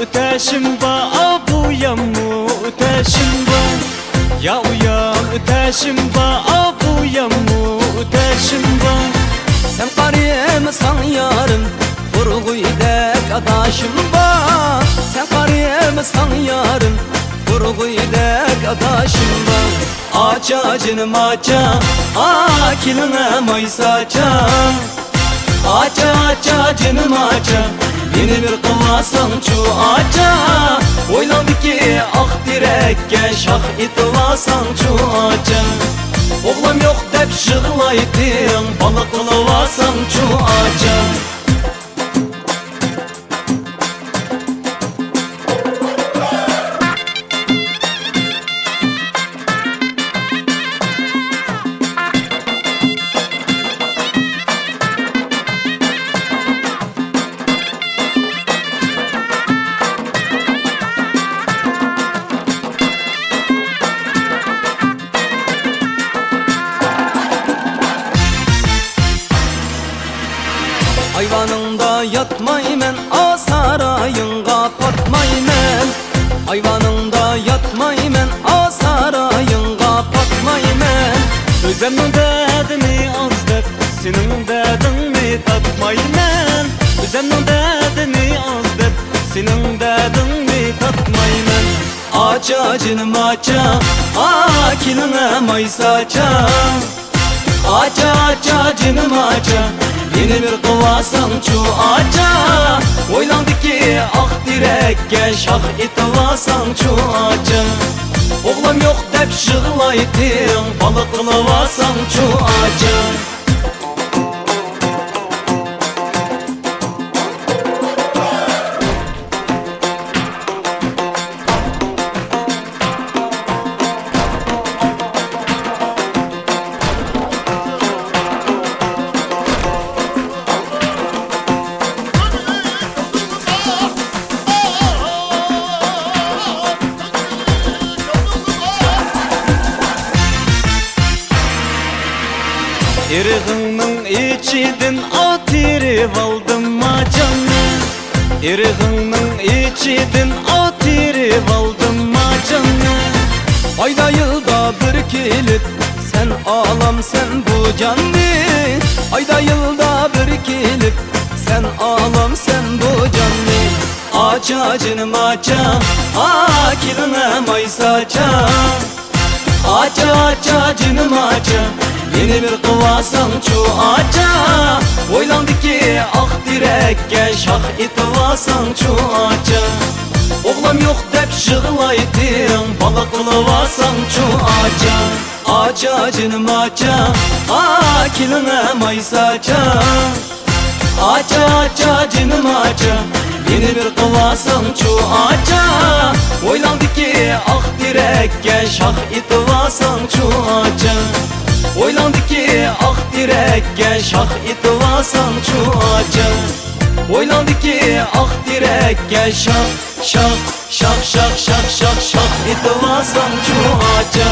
teşimba abuyam teşimba ya uyam teşimba abuyam teşimba sen qarıyımsan yarım vurğuydek adaşım var sen qarıyımsan yarım vurğuydek adaşım var aça canım aça akiline maysaça aça aça canım aça yeni bir kılasan şu aça oylandı ki ah direkke şah itilasan şu aça oğlum yok dep şığılaydın balık kılıvasan şu aça Ayvanında yatmaymen, a sarayınga patmaymen Ayvanında yatmaymen, a sarayınga patmaymen Özemnin derdini az dep, senin derdini tatmaymen Özemnin derdini az dep, senin derdini tatmaymen Aça canım aça, akiline maysaça Aça aça canım aça yeni bir kılasan şu aça oylandı ki ah direkke şah itilasan şu aça oğlum yok dep şığılaydın balık kılıvasan şu aça İrğının içidin atirip aldım macanı İrğının içidin atirip aldım macanı ayda yılda bir kilip sen ağlam sen bu canlı ayda yılda bir kilip sen ağlam sen bu canlı aça canım aça akiline maysaça aça aça canım aça yeni bir kılasan şu aça oylandı ki ah direkke şah itilasan şu aça oğlum yok dep şığılaydın balık kılıvasan şu aça aça canım aça akiline maysaça aça aça canım aça yeni bir kılasan şu aça oylandı ki ah direkke şah itilasan şu aça oylandı ki ah direkke şah itilasan şu aça oylandı ki ah direkke şah şah şah şah şah şah şah itilasan şu aça